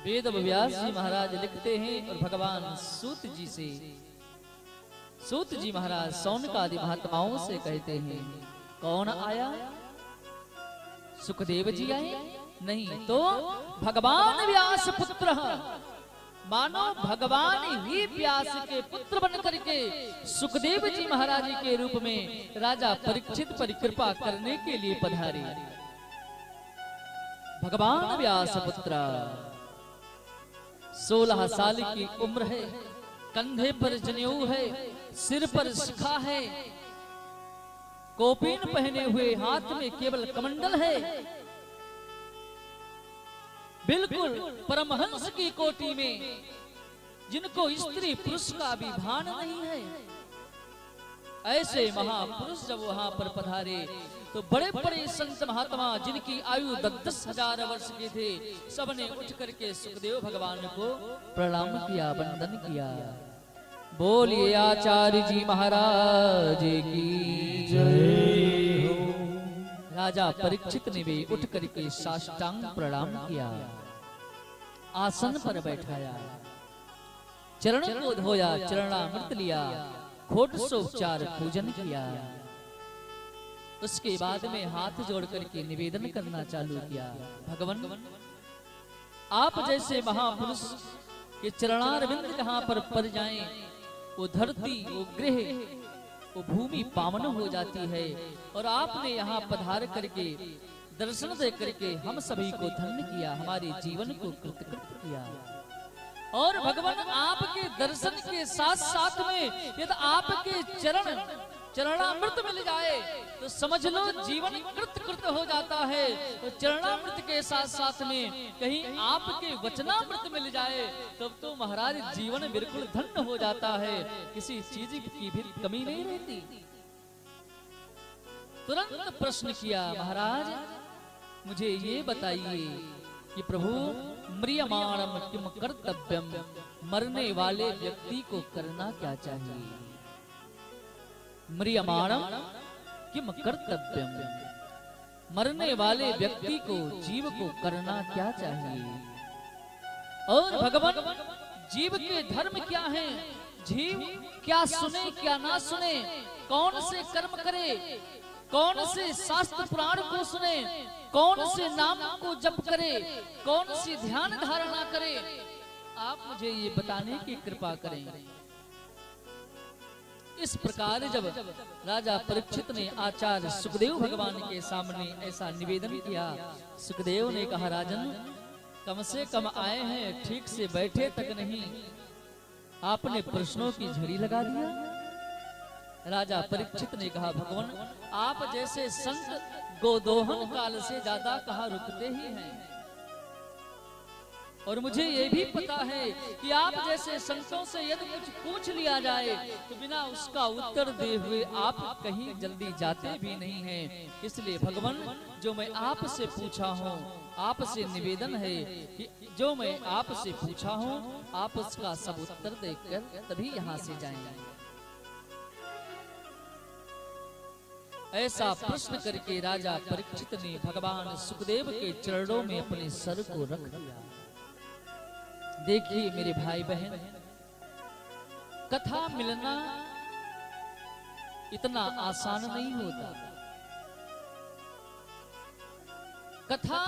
वेद व्यास जी महाराज लिखते हैं और भगवान सूत जी महाराज सौनकादि महात्माओं से कहते हैं, कौन आया? सुखदेव जी आए? नहीं तो भगवान व्यास पुत्र, मानो भगवान ही व्यास के पुत्र बन करके सुखदेव जी महाराज के रूप में राजा परीक्षित पर कृपा करने के लिए पधारे। भगवान व्यास पुत्र 16 साल की उम्र है, कंधे पर जनेऊ है, सिर पर शिखा है, कौपीन पहने हुए, हाथ में केवल कमंडल है, बिल्कुल परमहंस की कोटि में, जिनको स्त्री पुरुष का भी भान नहीं है। ऐसे महापुरुष जब वहां पर पधारे तो बड़े बड़े संत महात्मा जिनकी आयु 10,000 वर्ष की थे, सबने उठ करके सुखदेव भगवान को प्रणाम किया, वंदन किया। बोलिए आचार्य जी महाराज की जय हो। राजा परीक्षित ने भी उठ करके साष्टांग प्रणाम किया, आसन पर बैठाया, चरण को धोया, चरणामृत लिया, घोटसोपचार पूजन किया। उसके बाद में हाथ जोड़ करके निवेदन करना चालू किया, भगवान आप जैसे महापुरुष के चरणारविंद जहां पर पड़ जाएं, वो धरती, वो गृह, वो भूमि पावन हो जाती है। और आपने यहाँ पधार करके दर्शन दे करके हम सभी को धन्य किया, हमारे जीवन को कृतकृत किया। और भगवान आपके दर्शन के साथ साथ में यदि आपके चरणामृत मिल जाए तो समझ लो जीवन कृत हो जाता है। तो चरणामृत के साथ साथ में कहीं आपके वचनामृत मिल जाए तब तो महाराज जीवन बिल्कुल धन्य हो जाता है, किसी चीज की भी कमी नहीं रहती। तुरंत प्रश्न किया, महाराज मुझे ये बताइए कि प्रभु म्रियमाणम किम कर्तव्यम, मरने वाले व्यक्ति को करना क्या चाहिए? म्रियमाणम किम कर्तव्यम, मरने वाले व्यक्ति को, जीव को करना क्या चाहिए? और भगवान जीव के धर्म क्या हैं? जीव क्या सुने क्या ना सुने, कौन से कर्म करे, कौन से शास्त्र पुराण को सुने, कौन से नाम को जप करे, कौन सी ध्यान धारणा करे, आप मुझे ये बताने की कृपा करें। इस प्रकार जब राजा परीक्षित ने आचार्य सुखदेव भगवान के सामने ऐसा निवेदन किया, सुखदेव ने कहा, राजन कम से कम आए हैं, ठीक से बैठे तक नहीं, आपने प्रश्नों की झड़ी लगा दिया। राजा परीक्षित ने कहा, भगवान आप जैसे संत गोदोहन काल से ज्यादा कहाँ रुकते ही हैं, और मुझे ये भी पता है कि आप जैसे संतों से यदि कुछ पूछ लिया जाए तो बिना उसका उत्तर दे हुए आप कहीं जल्दी जाते भी नहीं हैं। इसलिए भगवान जो मैं आपसे पूछा हूँ, आपसे निवेदन है कि जो मैं आपसे पूछा हूँ आप उसका सब उत्तर देकर तभी यहाँ से जाएंगे। ऐसा प्रश्न करके राजा परीक्षित ने भगवान सुखदेव के चरणों में अपने सर को रख दिया। देखिए मेरे भाई बहन, कथा मिलना इतना आसान नहीं होता। कथा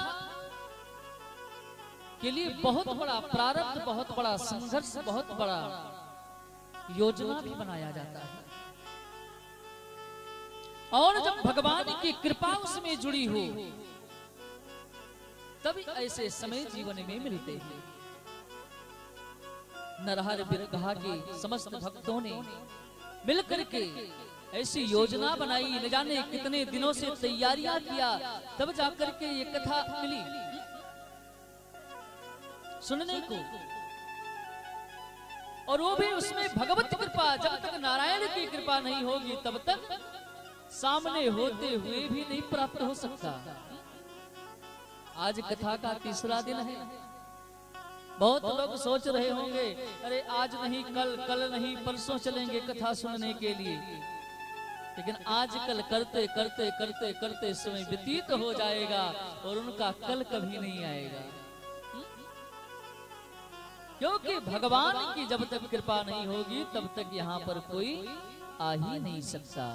के लिए बहुत बड़ा प्रारब्ध, बहुत बड़ा संघर्ष, बहुत बड़ा योजना भी बनाया जाता है। और जब भगवान की कृपा उसमें जुड़ी हो तभी ऐसे समय जीवन में मिलते हैं। नरहर बिरहा के समस्त भक्तों ने मिलकर के ऐसी योजना बनाई, न जाने कितने दिनों से तैयारियां किया, तब जाकर के ये कथा मिली सुनने को। और वो भी उसमें भगवत कृपा, जब तक नारायण की कृपा नहीं होगी तब तक सामने होते हुए भी नहीं प्राप्त हो सकता। आज कथा का तीसरा दिन है। बहुत लोग सोच रहे होंगे अरे आज नहीं कल, कल नहीं परसों चलेंगे कथा सुनने के लिए, लेकिन आज कल करते करते करते करते समय व्यतीत हो जाएगा और उनका कल कभी नहीं आएगा। क्योंकि भगवान की जब तक कृपा नहीं होगी तब तक यहाँ पर कोई आ ही नहीं सकता।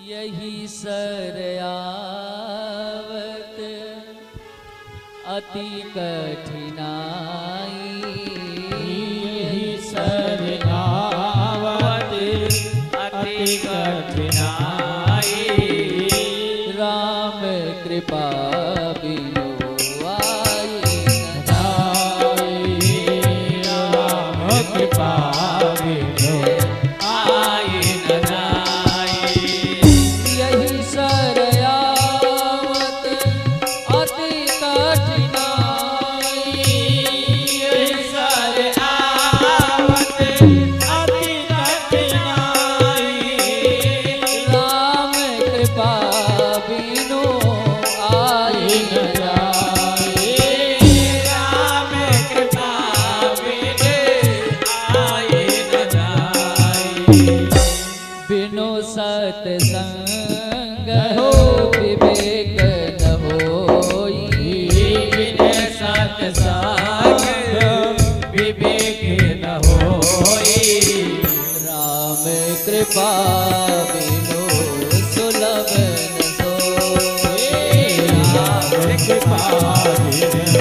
यही सरयावत अति कठिनाई, यही सरयावत अति कठिनाई, राम कृपा बिनु आई राम कृपा बिनु आई न जाई। यही सरयावत अति कठिनाई, यही सरयावत अति कठिनाई, राम कृपा बिनु आई न जाई। राम कृपा बिनु आई न जाई। बिनु सत्संग हो विवेक न होई, बिनु सत्संग विवेक न होई, राम कृपा बिनु सुलभ न सोई, राम कृपा बिनु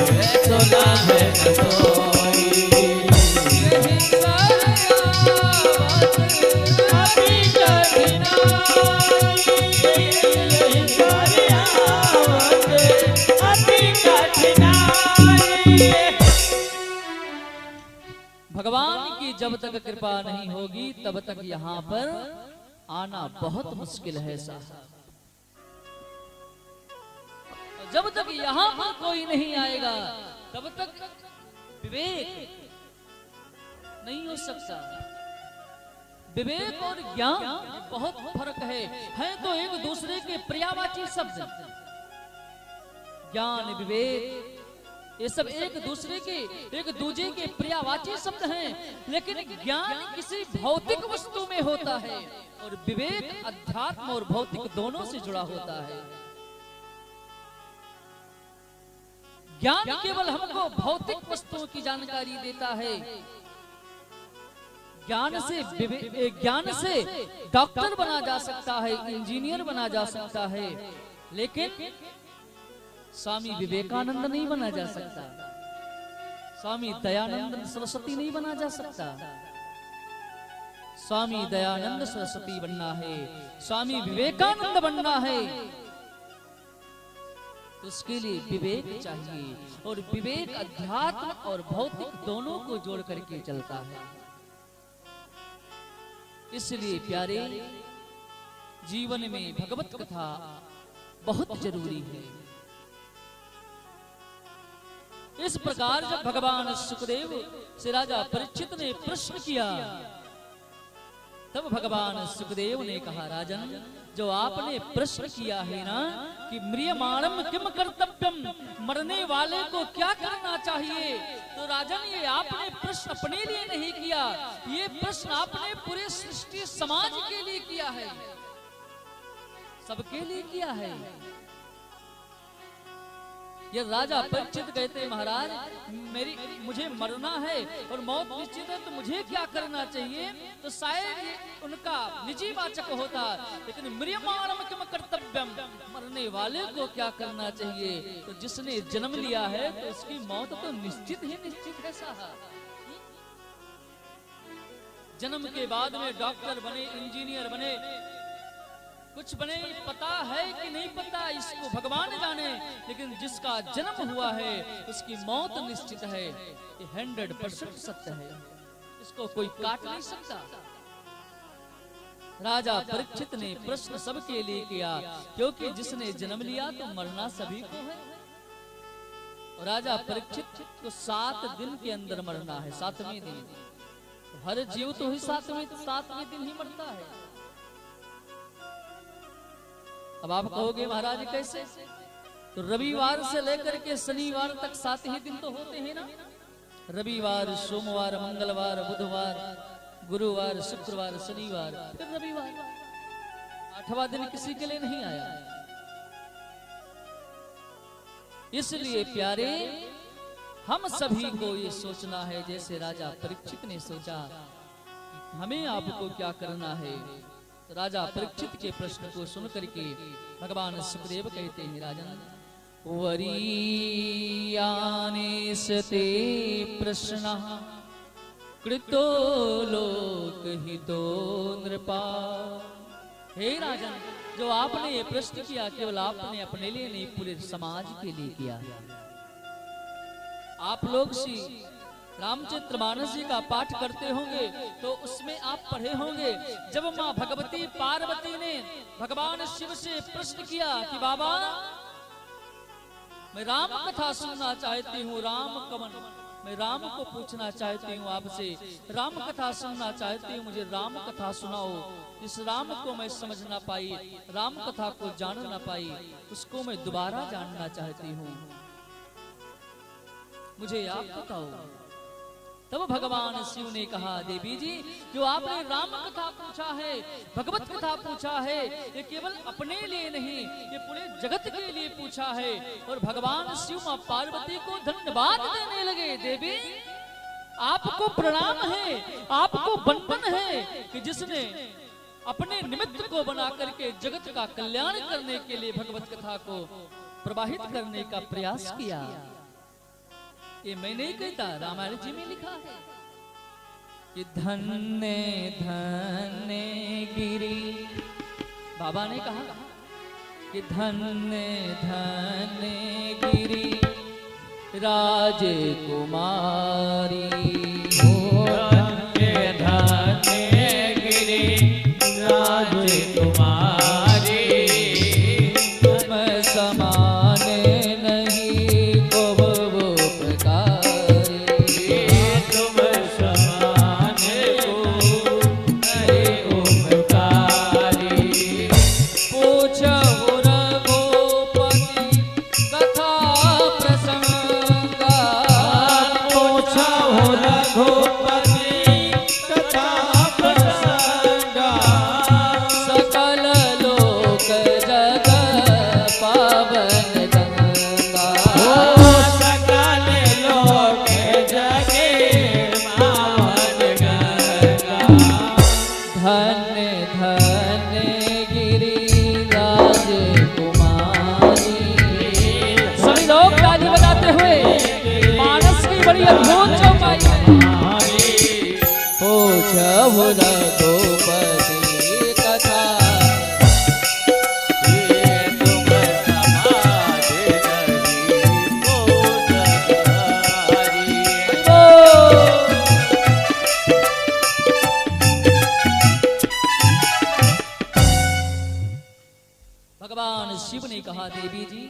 सुलभ न सोई। यही सरयावत अति कठिनाई, यही सरयावत अति कठिनाई। भगवान की जब तक कृपा नहीं होगी तब तक यहाँ पर आना बहुत मुश्किल है साहब। जब तक यहाँ पर कोई नहीं आएगा तब तक विवेक नहीं हो सकता। विवेक और ज्ञान बहुत फर्क है तो एक दूसरे के पर्यायवाची शब्द। ज्ञान विवेक ये सब एक दूसरे के एक दूजे के पर्यायवाची शब्द हैं, लेकिन ज्ञान किसी भौतिक वस्तु में होता है और विवेक अध्यात्म और भौतिक दोनों से जुड़ा होता है। ज्ञान केवल हमको भौतिक वस्तुओं की जानकारी देता है। ज्ञान से डॉक्टर बना जा सकता है, इंजीनियर बना जा सकता है, लेकिन स्वामी विवेकानंद नहीं बना जा सकता, स्वामी दयानंद सरस्वती नहीं बना जा सकता। स्वामी दयानंद सरस्वती बनना है, स्वामी विवेकानंद बनना है, तो उसके लिए विवेक चाहिए और विवेक अध्यात्म और भौतिक दोनों को जोड़ करके चलता है। इसलिए प्यारे जीवन में भगवत कथा बहुत जरूरी है। इस प्रकार जब भगवान सुखदेव से राजा परीक्षित ने प्रश्न किया तब भगवान सुखदेव ने कहा, राजन जो आपने प्रश्न किया है ना कि म्रियमाणम किम कर्तव्यम, मरने वाले को क्या करना चाहिए, तो राजन ये आपने प्रश्न अपने लिए नहीं किया, ये प्रश्न आपने पूरे सृष्टि समाज के लिए किया है, सबके लिए किया है। ये राजा परीक्षित कहते महाराज मुझे मरना है और मौत निश्चित है तो मुझे क्या करना चाहिए, तो शायद उनका निजी वाचक होता, लेकिन म्रियमाणम किम कर्तव्यम, मरने वाले को क्या करना चाहिए, तो जिसने जन्म लिया है तो उसकी मौत तो निश्चित ही निश्चित है साहब। जन्म के बाद में डॉक्टर बने, इंजीनियर बने, कुछ बने, पता है कि नहीं पता इसको भगवान जाने, लेकिन जिसका जन्म हुआ है उसकी मौत निश्चित है, ये 100% सत्य है, इसको कोई काट नहीं सकता। राजा परीक्षित ने प्रश्न सबके लिए किया, क्योंकि जिसने जन्म लिया तो मरना सभी को है। और राजा परीक्षित को 7 दिन के अंदर मरना है, 7वें दिन। तो हर जीव तो ही 7वें दिन ही मरता है। अब आप कहोगे महाराज कैसे, तो रविवार से लेकर के शनिवार तक 7 ही दिन तो होते हैं ना, रविवार, सोमवार, मंगलवार, बुधवार, गुरुवार, शुक्रवार, शनिवार, फिर रविवार, 8वां दिन किसी के लिए नहीं आया। इसलिए प्यारे हम सभी को ये सोचना है जैसे राजा परीक्षित ने सोचा हमें आपको क्या करना है। तो राजा परीक्षित के प्रश्न को सुन करके भगवान सुखदेव कहते हैं राजन वरीयाने सते प्रश्न कृतो लोकहितो नृपा। हे राजन, जो आपने ये प्रश्न किया केवल आपने अपने लिए नहीं पूरे समाज के लिए किया। आप लोग श्री रामचरितमानस जी का पाठ करते होंगे तो उसमें आप पढ़े होंगे जब माँ भगवती पार्वती ने भगवान शिव से प्रश्न किया कि बाबा मैं राम कथा सुनना चाहती हूँ, राम कवन, मैं राम को पूछना चाहती हूँ आपसे, राम कथा सुनना चाहती हूँ, मुझे राम कथा सुनाओ। जिस राम को मैं समझ ना पाई, राम कथा को जान ना पाई, उसको मैं दोबारा जानना चाहती हूँ, मुझे आप बताओ। तब भगवान शिव ने कहा देवी जी जो आपने राम कथा पूछा है, भगवत कथा पूछा है, ये केवल अपने लिए नहीं ये पूरे जगत के लिए पूछा है। और भगवान शिव मां पार्वती को धन्यवाद देने लगे। देवी आपको प्रणाम है, आपको वंदन है कि जिसने अपने निमित्त को बना करके जगत का कल्याण करने के लिए भगवत कथा को प्रवाहित करने का प्रयास किया। ये मैं नहीं कहता, रामायण जी में लिखा है कि धन्य धन्य गिरी, बाबा ने कहा कि धन्य धन्य गिरी राजकुमारी, धन्य धन्य गिरी राजकुमारी, तुम समान नहीं को रघुपति कथा भगवान शिव ने कहा देवी जी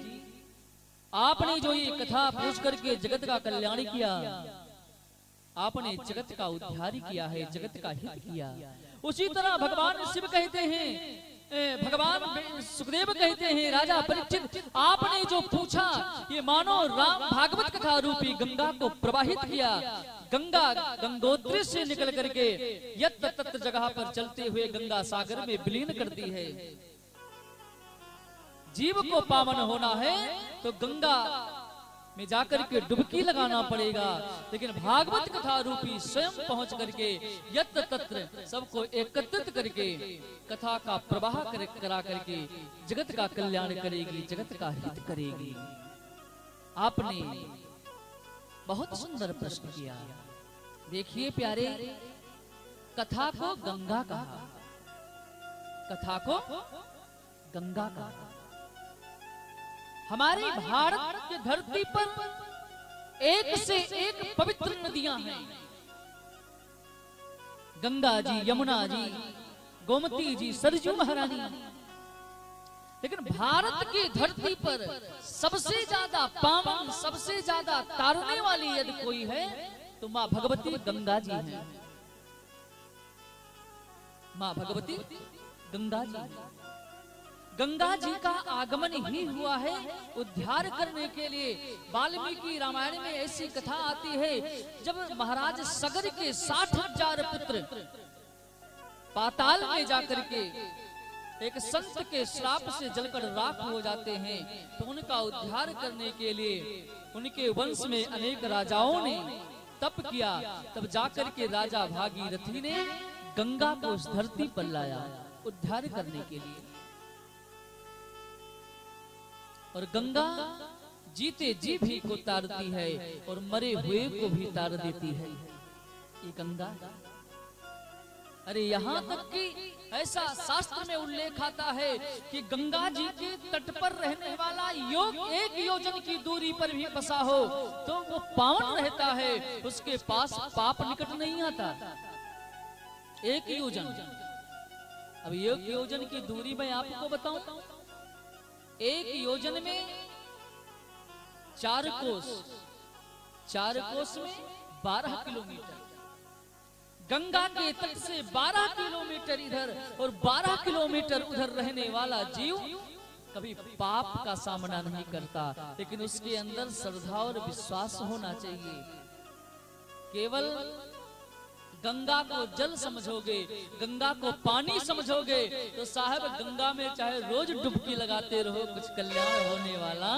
आपने जो ये कथा पूछ करके जगत का कल्याण किया, आपने जगत का उद्धार किया है, जगत का हित किया। उसी तरह भगवान शिव कहते हैं, भगवान सुखदेव कहते हैं राजा परीक्षित आपने जो पूछा ये मानो राम भागवत कथा रूपी गंगा को प्रवाहित किया। गंगा गंगोत्री से निकल करके यत तत जगह पर चलते हुए गंगा सागर में विलीन करती है। जीव को पावन होना है तो गंगा में जाकर के डुबकी लगाना पड़ेगा, लेकिन भागवत कथा रूपी स्वयं पहुंच करके यत्र तत्र सबको एकत्रित करके कथा का प्रवाह करा करके जगत का कल्याण करेगी, जगत का हित करेगी। आपने बहुत सुंदर प्रश्न किया। देखिए प्यारे, कथा को गंगा कहा, कथा को गंगा कहा। हमारी भारत की धरती पर एक से एक पवित्र नदियां हैं। गंगा जी, यमुना जी, गोमती जी, सरजू महारानी। लेकिन भारत की धरती पर सबसे ज्यादा पावन, सबसे ज्यादा तारने वाली यदि कोई है तो माँ भगवती गंगा जी हैं। माँ भगवती गंगा जी। गंगा जी का आगमन ही हुआ है उद्धार करने के लिए। वाल्मीकि रामायण में ऐसी कथा आती है जब महाराज सगर के 60,000 पुत्र पाताल में जाकर के एक संत के श्राप से जलकर राख हो जाते हैं, तो उनका उद्धार करने के लिए उनके वंश में अनेक राजाओं ने तप किया, तब जाकर के राजा भागीरथी ने गंगा को उस धरती पर लाया उद्धार करने के लिए। और गंगा जीते जी भी को तारती है और मरे हुए को भी तार देती है ये गंगा। अरे यहाँ तक कि ऐसा शास्त्र में उल्लेख आता है कि गंगा जी के तट पर रहने वाला एक योजन की दूरी पर भी बसा हो तो वो पावन रहता है, उसके पास पाप निकट नहीं आता। एक योजन, अब एक योजन की दूरी मैं आपको बताऊं, एक योजन में 4 कोस, 4 कोस में 12 किलोमीटर। गंगा के तट से 12 किलोमीटर इधर और 12 किलोमीटर उधर रहने वाला जीव कभी पाप का सामना नहीं करता, लेकिन उसके अंदर श्रद्धा और विश्वास होना चाहिए। केवल गंगा को जल समझोगे, गंगा को पानी समझोगे तो साहब गंगा में चाहे रोज डुबकी लगाते रहो, कुछ कल्याण होने वाला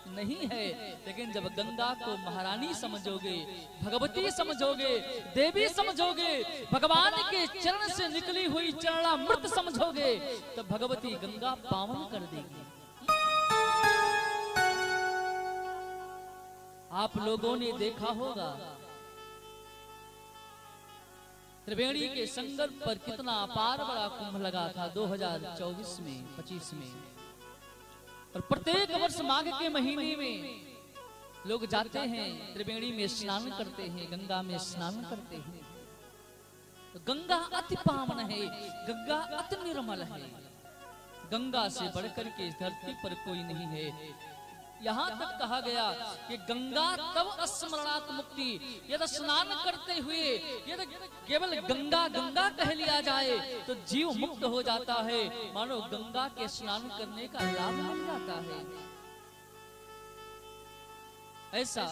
नहीं है। लेकिन जब गंगा को महारानी समझोगे, भगवती समझोगे, देवी समझोगे, भगवान के चरण से निकली हुई चरणामृत समझोगे तो भगवती गंगा पावन कर देगी। आप लोगों ने देखा होगा त्रिवेणी के संगम पर कितना अपार बड़ा कुंभ लगा था 2024 में 25 में, और प्रत्येक वर्ष माघ के महीने में लोग जाते हैं त्रिवेणी में स्नान करते हैं, गंगा में स्नान करते हैं। तो गंगा अति पावन है, गंगा अति निर्मल है, गंगा से बढ़कर के इस धरती पर कोई नहीं है। यहाँ तक कहा गया कि गंगा तब स्मरणात् मुक्ति, यदि स्नान करते हुए यदि केवल गंगा गंगा कह लिया जाए तो जीव मुक्त हो जाता है, मानो गंगा के स्नान करने का लाभ मिल जाता है। ऐसा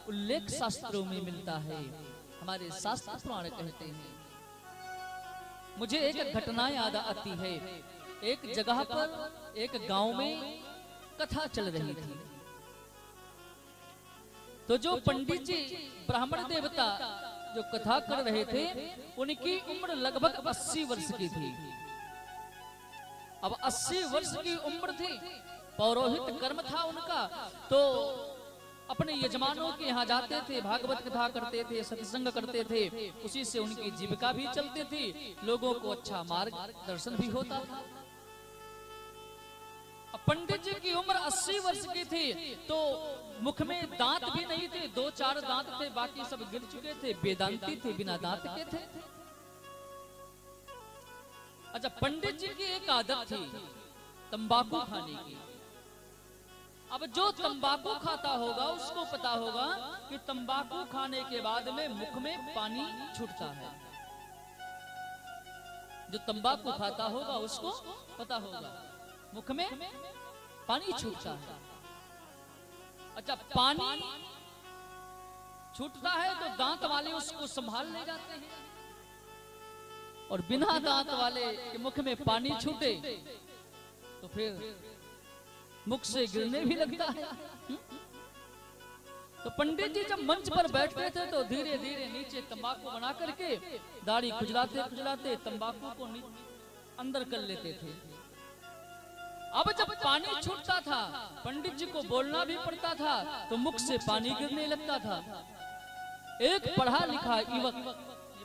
उल्लेख शास्त्रों में मिलता है, हमारे शास्त्र पुराण कहते हैं। मुझे एक घटना याद आती है। एक जगह पर एक गांव में कथा चल रही थी, तो जो पंडित जी ब्राह्मण देवता जो कथा कर रहे थे उनकी उम्र लगभग 80 वर्ष की थी। अब 80 वर्ष की उम्र थी, पौरोहित कर्म था उनका, तो अपने यजमानों के यहाँ जाते थे, भागवत कथा करते थे, सत्संग करते थे, उसी से उनकी जीविका भी चलती थी, लोगों को अच्छा मार्गदर्शन भी होता था। पंडित जी की उम्र 80 वर्ष की थी, तो मुख में दांत भी नहीं थे, 2-4 दांत थे, बाकी सब गिर चुके थे, वेदांती थे, बिना दांत के थे। अच्छा, पंडित जी की एक आदत थी तंबाकू खाने की। अब जो तंबाकू खाता होगा उसको पता होगा कि तंबाकू खाने के बाद में मुख में पानी छूटता है। जो तंबाकू खाता होगा उसको पता होगा मुख में पानी छूटता है। अच्छा, पानी छूटता है तो दांत वाले उसको संभाल ले जाते हैं, और बिना दांत वाले के मुख में पानी छूटे तो फिर मुख से गिरने भी लगता है। तो पंडित जी जब मंच पर बैठते थे तो धीरे धीरे नीचे तंबाकू बना करके दाढ़ी खुजलाते खुजलाते तंबाकू को अंदर कर लेते थे। अब जब पानी छूटता था, पंडित जी को बोलना भी पड़ता था, तो मुख से पानी गिरने लगता था। एक पढ़ा लिखा युवक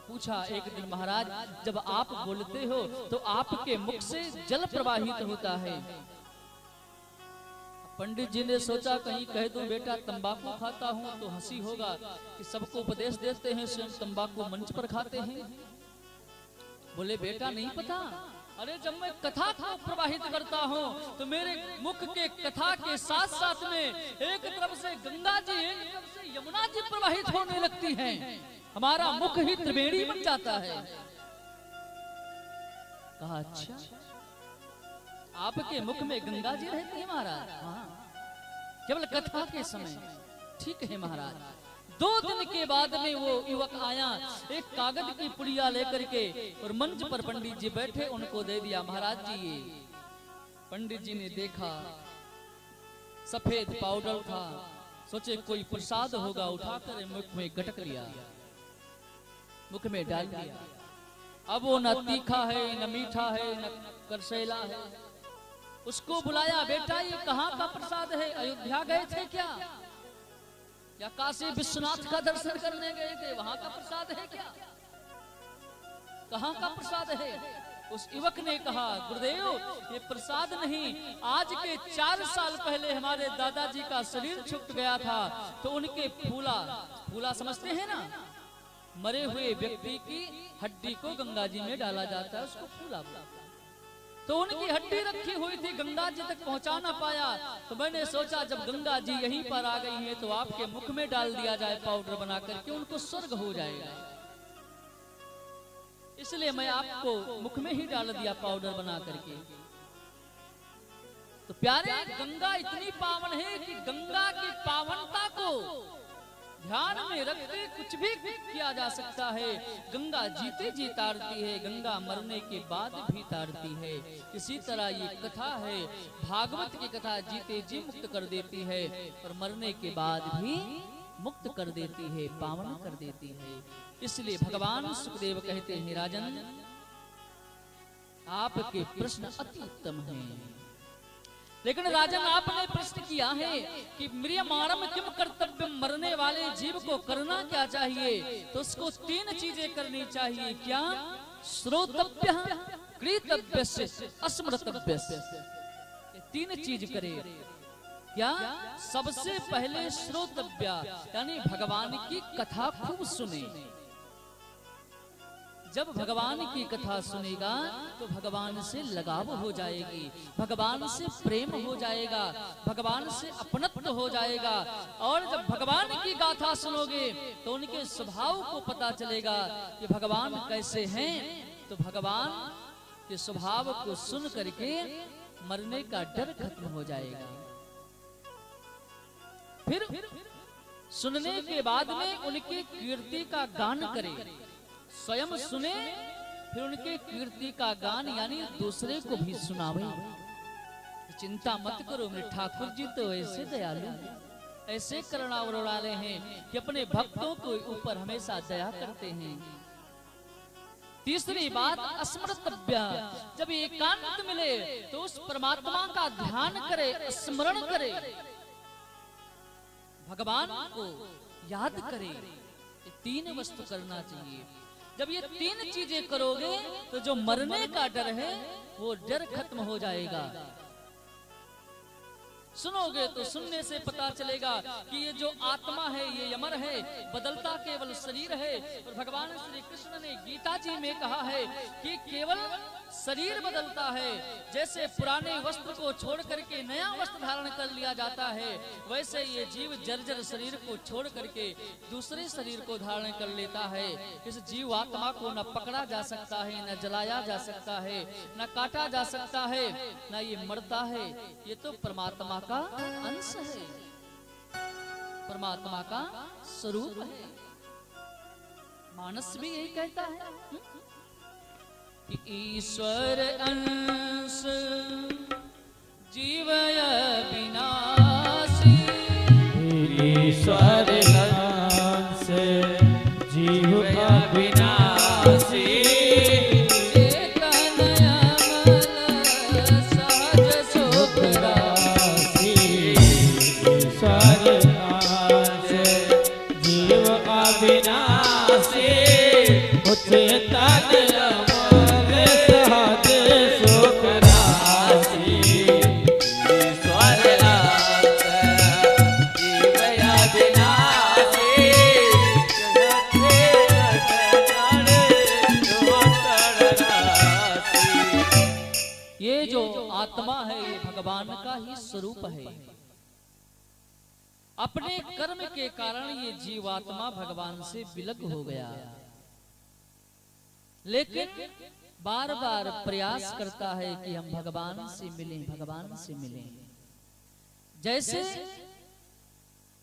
पूछा एक दिन, महाराज जब आप बोलते हो तो आपके मुख से जल प्रवाहित होता है। पंडित जी ने सोचा कहीं कह दो बेटा तंबाकू खाता हूँ तो हंसी होगा कि सबको उपदेश देते हैं, स्वयं तंबाकू मंच पर खाते हैं। बोले बेटा नहीं पता, अरे जब मैं कथा को प्रवाहित करता हूँ तो मेरे मुख के कथा के साथ साथ में एक तरफ से गंगा जी एक तरफ से यमुना जी प्रवाहित होने लगती हैं, हमारा मुख ही त्रिवेणी बन जाता है। कहा अच्छा, आपके मुख में गंगा जी रहती है महाराज? हाँ, केवल कथा के समय। ठीक है महाराज। 2 दिन के बाद में वो युवक आया एक कागज की पुड़िया लेकर के, और मंच पर पंडित जी बैठे, उनको दे दिया, महाराज जी ये। पंडित जी ने देखा, सफेद पाउडर था, सोचे कोई प्रसाद होगा, उठाकर मुख में गटक लिया, मुख में डाल दिया। अब वो न तीखा है, न मीठा है, न करसैला है। उसको बुलाया, बेटा ये कहाँ का प्रसाद है? अयोध्या गए थे क्या, या काशी विश्वनाथ का दर्शन करने गए थे, वहां का प्रसाद है क्या? कहाँ का प्रसाद है? उस युवक ने कहा, गुरुदेव ये प्रसाद नहीं, आज के 4 साल पहले हमारे दादाजी का शरीर छूट गया था, तो उनके फूला समझते हैं ना, मरे हुए व्यक्ति की हड्डी को गंगा जी में डाला जाता है, उसको फूला बोलते हैं। तो उनकी हड्डी रखी हुई थी, गंगा जी तक पहुंचा ना पाया, तो मैंने सोचा जब गंगा जी यहीं पर आ गई हैं तो आपके मुख में डाल दिया जाए पाउडर बना करके, उनको स्वर्ग हो जाएगा। इसलिए मैं आपको मुख में ही डाल दिया पाउडर बना करके। तो प्यारे, गंगा इतनी पावन है कि गंगा की पावनता को ध्यान में रखते कुछ भी किया जा सकता है। गंगा जीते जी तारती है, गंगा मरने के बाद भी तारती है। इसी तरह ये कथा है, भागवत की कथा जीते जी मुक्त कर देती है और मरने के बाद भी मुक्त कर देती है, पावन कर देती है। इसलिए भगवान सुखदेव कहते हैं, राजन आपके प्रश्न अति उत्तम हैं, लेकिन राजन आपने प्रश्न किया है कि म्रियमाणम किम कर्तव्य, मरने वाले जीव को करना क्या चाहिए? तो उसको 3 चीजें करनी चाहिए। क्या? श्रोतव्य, कृतव्य, स्मृतव्य। 3 चीज करे। क्या? सबसे पहले श्रोतव्य, यानी भगवान की कथा खूब सुने। जब भगवान की कथा सुनेगा तो भगवान से लगाव हो जाएगी, भगवान से प्रेम हो जाएगा, भगवान से अपनत्व हो जाएगा। और जब भगवान की गाथा सुनोगे तो उनके स्वभाव को पता चलेगा कि भगवान कैसे हैं। तो भगवान के स्वभाव को सुन करके मरने का डर खत्म हो जाएगा। फिर सुनने के बाद में उनकी कीर्ति का गान करें, स्वयं सुने, फिर उनके कीर्ति का गान यानी दूसरे को भी सुनावे। चिंता मत करो, मेरे ठाकुर जी तो ऐसे दयालु, ऐसे करुणावर वाले हैं कि अपने भक्तों के ऊपर हमेशा दया करते हैं। तीसरी बात, स्मृतव्य, जब एकांत मिले तो उस परमात्मा का ध्यान करे, स्मरण करे, भगवान को याद करे। 3 वस्तु करना चाहिए। जब ये 3 चीजें करोगे तो जो मरने का डर है वो डर खत्म हो जाएगा। सुनोगे तो सुनने से पता चलेगा कि ये जो आत्मा है ये अमर है, बदलता केवल शरीर है। और भगवान श्री कृष्ण ने गीता जी में कहा है कि केवल शरीर बदलता है, जैसे पुराने वस्त्र को छोड़ करके नया वस्त्र धारण कर लिया जाता है, वैसे ये जीव जर्जर शरीर को छोड़ करके दूसरे शरीर को धारण कर लेता है। इस जीव आत्मा को न पकड़ा जा सकता है, न जलाया जा सकता है, न काटा जा सकता है, न ये मरता है। ये तो परमात्मा का अंश है, परमात्मा का स्वरूप है। मानस भी यही कहता है, ईश्वर अंश जीव अविनाशी, ईश्वर अंश जीव अविनाशी, चेतन अमल सहज सुख राशि। ईश्वर अंश जीव अविनाशी, चेतन आत्मा है, ये भगवान का ही स्वरूप है। अपने कर्म के कारण ये जीवात्मा भगवान से विलग हो गया, लेकिन बार बार प्रयास करता है कि हम भगवान से मिलें, भगवान से मिलें। जैसे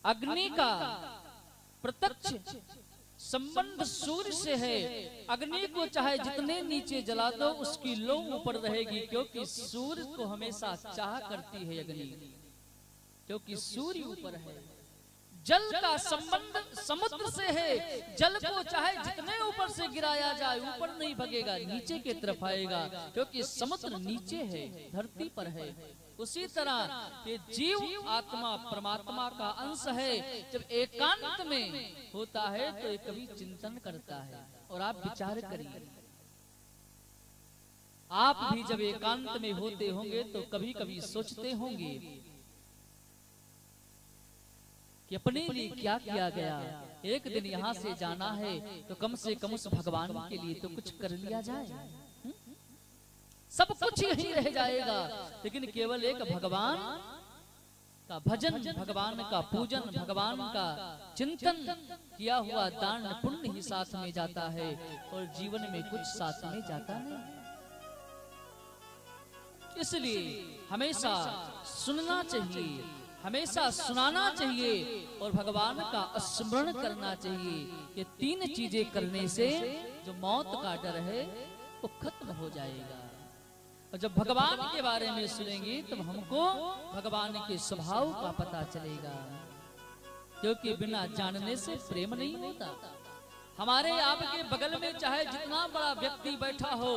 अग्नि का प्रत्यक्ष संबंध सूर्य से है, अग्नि को चाहे जितने नीचे जला दो उसकी लौ ऊपर रहेगी, क्योंकि सूर्य को हमेशा चाह करती है अग्नि, क्योंकि सूर्य ऊपर है। जल का संबंध समुद्र से है। जल को चाहे जितने ऊपर से गिराया जाए ऊपर नहीं भगेगा, नीचे की तरफ आएगा, क्योंकि समुद्र नीचे है, धरती पर है। उसी तरह ये जीव आत्मा परमात्मा का अंश है। जब एकांत में होता है तो ये कभी चिंतन करता है। और आप विचार करिए, आप भी जब एकांत में होते होंगे तो कभी कभी सोचते होंगे कि अपने लिए क्या किया गया। एक दिन यहाँ से जाना है तो कम से कम उस भगवान के लिए तो कुछ कर लिया जाए। सब कुछ यही रह जाएगा, लेकिन केवल एक भगवान का भजन, भगवान का पूजन, भगवान का चिंतन किया हुआ दान पुण्य ही साथ में जाता है और जीवन में कुछ साथ में जाता नहीं। इसलिए हमेशा सुनना चाहिए, हमेशा सुनाना चाहिए और भगवान का स्मरण करना चाहिए। ये तीन चीजें करने से जो मौत का डर है वो खत्म हो जाएगा। और जब भगवान के बारे में सुनेंगे तब हमको भगवान के स्वभाव का पता चलेगा, क्योंकि बिना जानने से प्रेम नहीं होता। हमारे आपके बगल में चाहे जितना बड़ा व्यक्ति बैठा हो,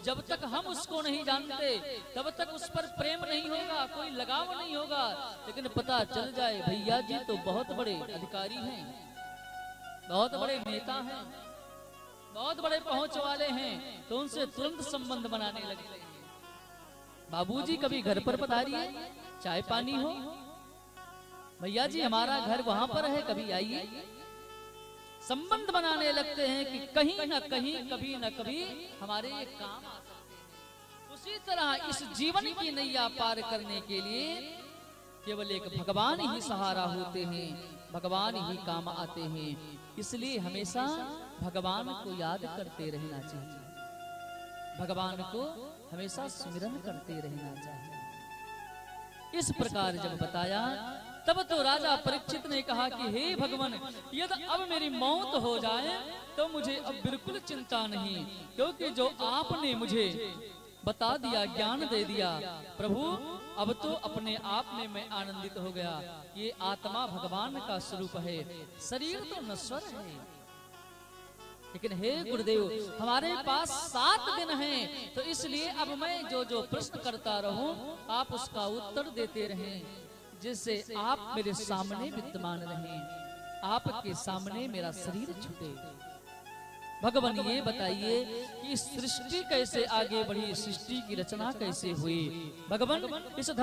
जब तक हम उसको नहीं जानते तब तक उस पर प्रेम नहीं होगा, कोई लगाव नहीं होगा। लेकिन पता चल जाए भैया जी तो बहुत बड़े अधिकारी हैं, बहुत बड़े नेता हैं, बहुत बड़े पहुंच वाले हैं, तो उनसे तुरंत संबंध बनाने लगते हैं। बाबूजी कभी घर पर पधारिए, चाय पानी हो, भैया जी हमारा घर वहां पर है, कभी आइए। संबंध बनाने लगते हैं कि कहीं न कहीं कभी न कभी हमारे ये काम आ सकते हैं। उसी तरह इस जीवन की नैया पार करने के लिए केवल एक भगवान ही सहारा होते हैं, भगवान ही काम आते हैं। इसलिए हमेशा भगवान को याद करते रहना चाहिए, भगवान को हमेशा स्मरण करते रहना चाहिए। इस प्रकार जब बताया तब तो राजा परीक्षित ने कहा कि हे भगवान, यदि अब मेरी मौत हो जाए तो मुझे अब बिल्कुल चिंता नहीं, क्योंकि जो आपने मुझे बता दिया, ज्ञान दे दिया प्रभु, अब तो अपने आप में मैं आनंदित हो गया। ये आत्मा भगवान का स्वरूप है, शरीर तो नश्वर है। लेकिन हे गुरुदेव, हमारे पास 7 दिन हैं, तो इसलिए अब मैं जो जो प्रश्न करता रहूं आप उसका उत्तर देते रहें, जिससे आप मेरे सामने विद्यमान रहें, आपके सामने मेरा शरीर छूटे। भगवान ये बताइए कि सृष्टि कैसे आगे बढ़ी, सृष्टि की रचना कैसे हुई। भगवान इस